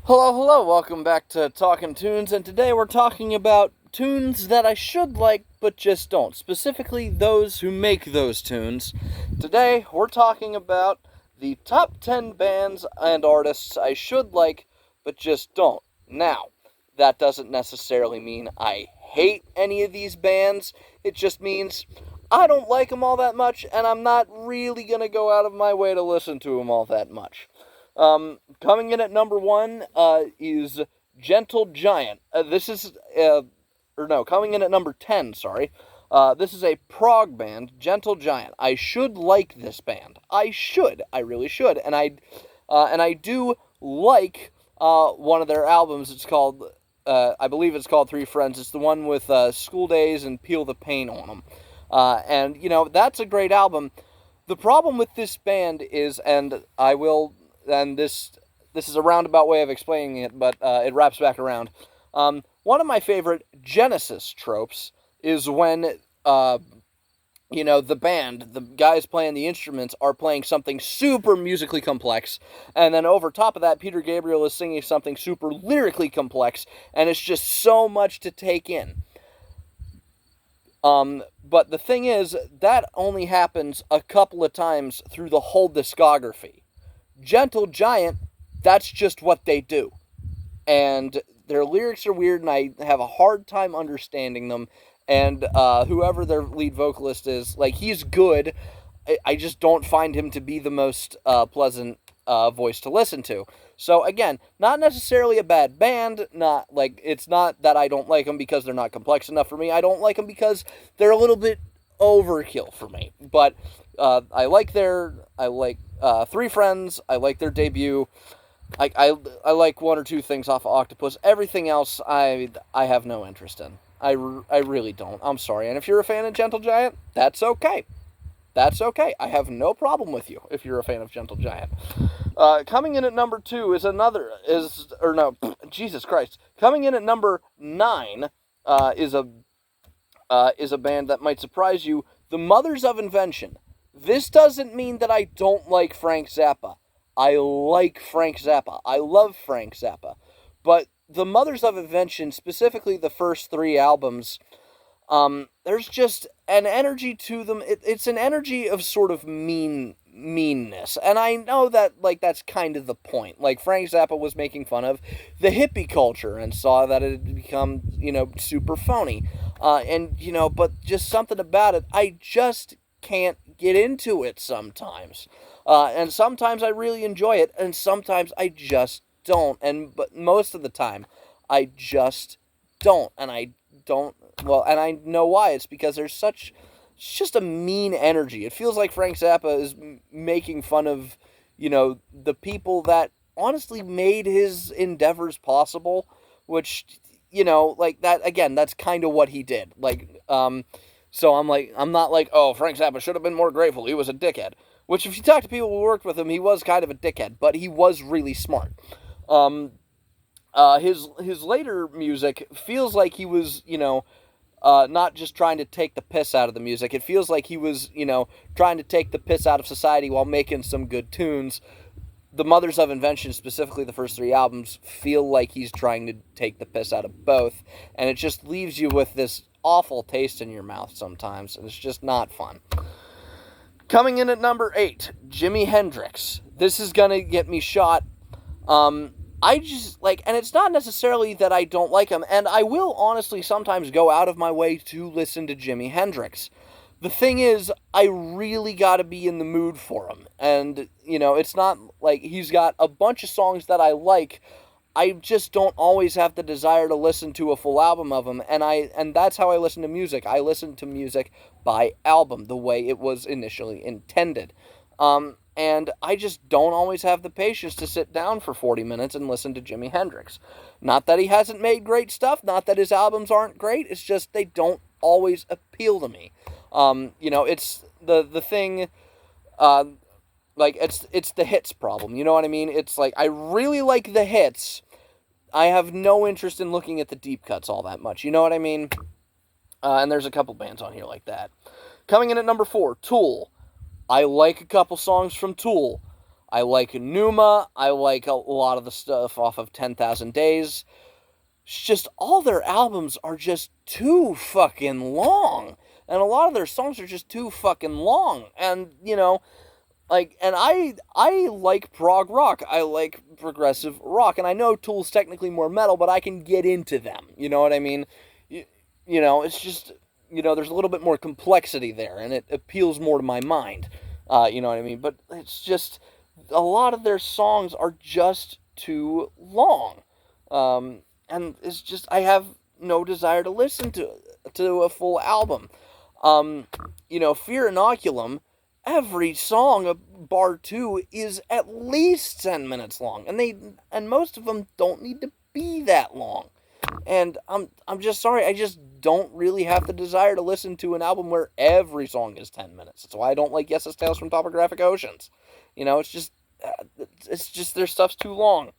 Hello, hello, welcome back to Talking Tunes, and today we're talking about tunes that I should like but just don't. Specifically, those who make those tunes. Today, we're talking about the top 10 bands and artists I should like but just don't. Now, that doesn't necessarily mean I hate any of these bands, it just means I don't like them all that much, and I'm not really gonna go out of my way to listen to them all that much. Coming in at number one is Gentle Giant. Coming in at number 10, sorry. This is a prog band, Gentle Giant. I should like this band. I really should. And I do like one of their albums. It's called, I believe it's called Three Friends. It's the one with School Days and Peel the Paint on them. That's a great album. The problem with this band is, and this is a roundabout way of explaining it, but it wraps back around. One of my favorite Genesis tropes is when the band, the guys playing the instruments, are playing something super musically complex, and then over top of that, Peter Gabriel is singing something super lyrically complex, and it's just so much to take in. But the thing is, that only happens a couple of times through the whole discography. Gentle Giant, that's just what they do. And their lyrics are weird, and I have a hard time understanding them. And whoever their lead vocalist is, like, he's good. I just don't find him to be the most pleasant voice to listen to. So again, not necessarily a bad band. It's not that I don't like them because they're not complex enough for me. I don't like them because they're a little bit overkill for me. But I like Three Friends. I like their debut. I like one or two things off of Octopus. Everything else, I have no interest in. I really don't. I'm sorry. And if you're a fan of Gentle Giant, that's okay. That's okay. I have no problem with you if you're a fan of Gentle Giant. Coming in at number two Jesus Christ. Coming in at number 9 is a band that might surprise you. The Mothers of Invention. This doesn't mean that I don't like Frank Zappa. I like Frank Zappa. I love Frank Zappa. But the Mothers of Invention, specifically the first 3 albums, there's just an energy to them. It's an energy of sort of meanness. And I know that, that's kind of the point. Like, Frank Zappa was making fun of the hippie culture and saw that it had become, super phony. But just something about it, I just can't get into it sometimes. And sometimes I really enjoy it, and sometimes I just don't. But most of the time, I just don't. And I don't. Well, and I know why. It's because it's just a mean energy. It feels like Frank Zappa is making fun of, the people that honestly made his endeavors possible, which, that, again, that's kind of what he did. So I'm not like, oh, Frank Zappa should have been more grateful. He was a dickhead. Which, if you talk to people who worked with him, he was kind of a dickhead, but he was really smart. His later music feels like he was, not just trying to take the piss out of the music. It feels like he was, trying to take the piss out of society while making some good tunes. The Mothers of Invention, specifically the first 3 albums, feel like he's trying to take the piss out of both, and it just leaves you with this awful taste in your mouth sometimes, and it's just not fun. Coming in at number 8, Jimi Hendrix. This is gonna get me shot. I just, and it's not necessarily that I don't like him, and I will honestly sometimes go out of my way to listen to Jimi Hendrix. The thing is, I really gotta be in the mood for him, and, it's not like he's got a bunch of songs that I like. I just don't always have the desire to listen to a full album of him, and that's how I listen to music. I listen to music by album, the way it was initially intended. And I just don't always have the patience to sit down for 40 minutes and listen to Jimi Hendrix. Not that he hasn't made great stuff, not that his albums aren't great, it's just they don't always appeal to me. It's the thing, it's the hits problem, you know what I mean? It's like, I really like the hits, I have no interest in looking at the deep cuts all that much, you know what I mean? And there's a couple bands on here like that. Coming in at number 4, Tool. I like a couple songs from Tool. I like Numa. I like a lot of the stuff off of 10,000 Days. It's just all their albums are just too fucking long. And a lot of their songs are just too fucking long. And, and I like prog rock. I like progressive rock. And I know Tool's technically more metal, but I can get into them. You know what I mean? It's just, there's a little bit more complexity there, and it appeals more to my mind. You know what I mean? But it's just, a lot of their songs are just too long. And it's just, I have no desire to listen to a full album. Fear Inoculum, every song, bar 2, is at least 10 minutes long, and most of them don't need to be that long. And I'm just sorry, I just don't really have the desire to listen to an album where every song is 10 minutes. That's why I don't like Yes's Tales from Topographic Oceans. It's just their stuff's too long.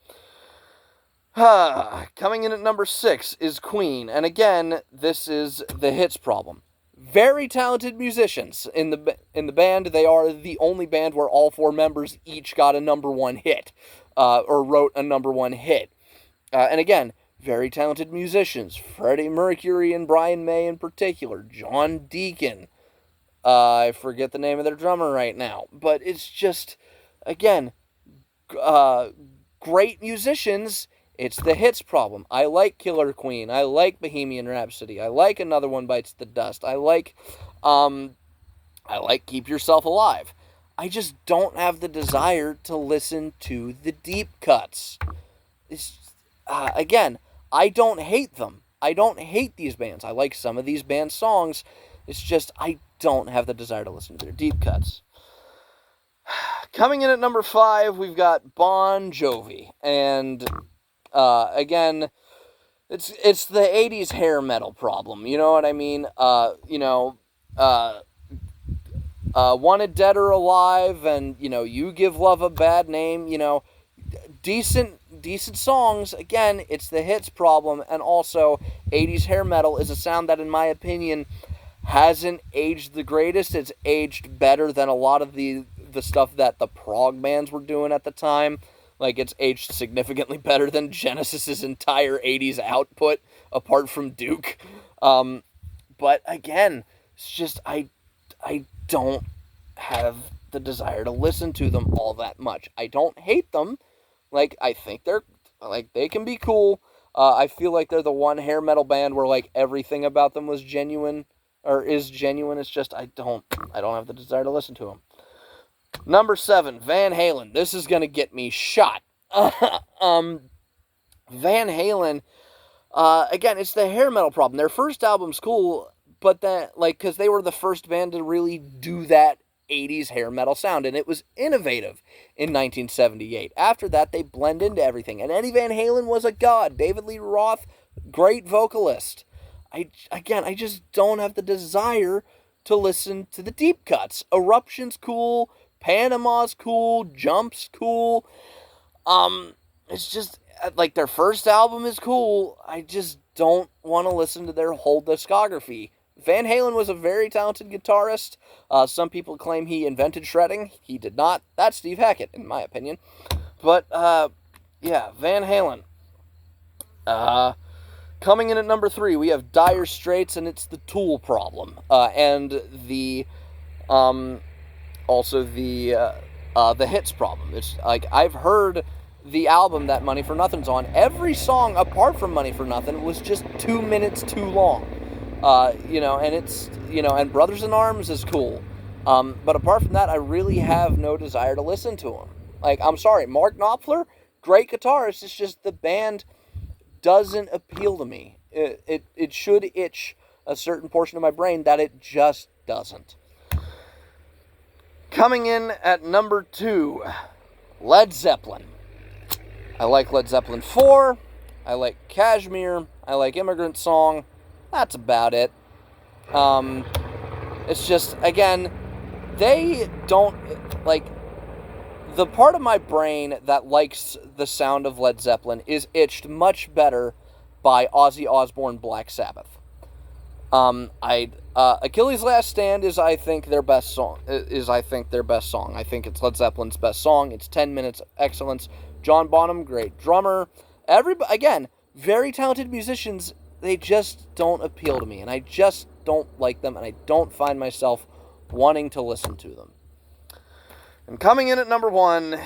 Coming in at number 6 is Queen, and again, this is the hits problem. Very talented musicians in the band. They are the only band where all 4 members each got a number 1 hit, or wrote a number 1 hit. And again, very talented musicians. Freddie Mercury and Brian May in particular. John Deacon. I forget the name of their drummer right now. But it's just, again, great musicians. It's the hits problem. I like Killer Queen. I like Bohemian Rhapsody. I like Another One Bites the Dust. I like Keep Yourself Alive. I just don't have the desire to listen to the deep cuts. It's, again, I don't hate them. I don't hate these bands. I like some of these band songs. It's just I don't have the desire to listen to their deep cuts. Coming in at number 5, we've got Bon Jovi. And, again, it's the 80s hair metal problem. You know what I mean? Wanted Dead or Alive and, You Give Love a Bad Name, decent songs. Again, it's the hits problem, and also 80s hair metal is a sound that, in my opinion, hasn't aged the greatest. It's aged better than a lot of the stuff that the prog bands were doing at the time. Like, it's aged significantly better than Genesis's entire 80s output, apart from Duke. But again, it's just, I don't have the desire to listen to them all that much. I don't hate them. Like, I think they can be cool. I feel like they're the one hair metal band where, like, everything about them was genuine, or is genuine. It's just, I don't have the desire to listen to them. Number 7, Van Halen. This is gonna get me shot. Van Halen, again, it's the hair metal problem. Their first album's cool, but because they were the first band to really do that 80s hair metal sound, and it was innovative in 1978. After that, they blend into everything, and Eddie Van Halen was a god. David Lee Roth, great vocalist. I just don't have the desire to listen to the deep cuts. Eruption's cool, Panama's cool, Jump's cool. It's just, like, their first album is cool. I just don't want to listen to their whole discography. Van Halen was a very talented guitarist. Some people claim he invented shredding. He did not. That's Steve Hackett, in my opinion. But, yeah, Van Halen. Coming in at number 3, we have Dire Straits, and it's the Tool problem. And also the hits problem. It's like, I've heard the album that Money for Nothing's on. Every song apart from Money for Nothing was just 2 minutes too long. And it's, and Brothers in Arms is cool. But apart from that, I really have no desire to listen to them. Like, I'm sorry, Mark Knopfler, great guitarist. It's just the band doesn't appeal to me. It should itch a certain portion of my brain that it just doesn't. Coming in at number 2, Led Zeppelin. I like Led Zeppelin 4. I like Kashmir. I like Immigrant Song. That's about it. It's just, again, they don't, like, the part of my brain that likes the sound of Led Zeppelin is itched much better by Ozzy Osbourne Black Sabbath. Achilles' Last Stand is, I think, their best song. I think it's Led Zeppelin's best song. It's 10 minutes of excellence. John Bonham, great drummer. Again, very talented musicians. They just don't appeal to me, and I just don't like them, and I don't find myself wanting to listen to them. And coming in at number 1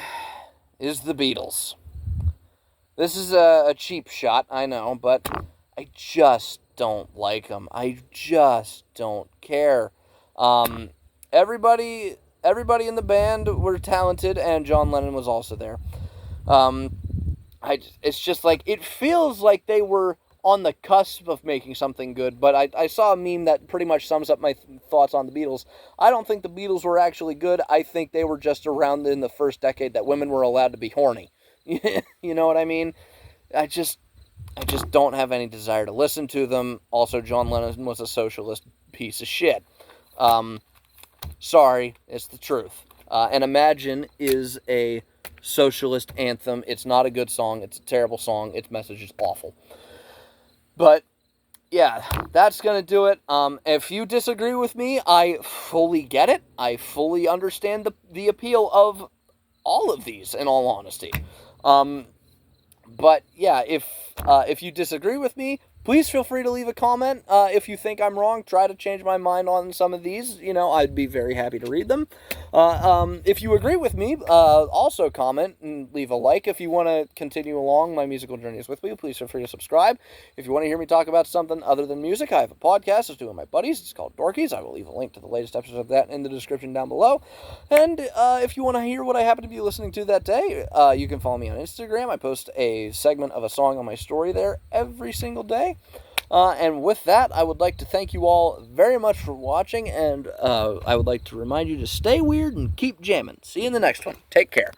is the Beatles. This is a cheap shot, I know, but I just don't like them. I just don't care. Everybody in the band were talented, and John Lennon was also there. It's just like, it feels like they were on the cusp of making something good, but I saw a meme that pretty much sums up my thoughts on the Beatles. I don't think the Beatles were actually good. I think they were just around in the first decade that women were allowed to be horny. You know what I mean? I just don't have any desire to listen to them. Also, John Lennon was a socialist piece of shit. Sorry, it's the truth. And Imagine is a socialist anthem. It's not a good song. It's a terrible song. Its message is awful. But, yeah, that's going to do it. If you disagree with me, I fully get it. I fully understand the appeal of all of these, in all honesty. But, yeah, if you disagree with me, please feel free to leave a comment. If you think I'm wrong, try to change my mind on some of these. I'd be very happy to read them. If you agree with me, also comment and leave a like. If you want to continue along my musical journeys with me, please feel free to subscribe. If you want to hear me talk about something other than music, I have a podcast. It's two of my buddies. It's called Dorkies. I will leave a link to the latest episode of that in the description down below. And if you want to hear what I happen to be listening to that day, you can follow me on Instagram. I post a segment of a song on my story there every single day. And with that, I would like to thank you all very much for watching, and I would like to remind you to stay weird and keep jamming. See you in the next one. Take care.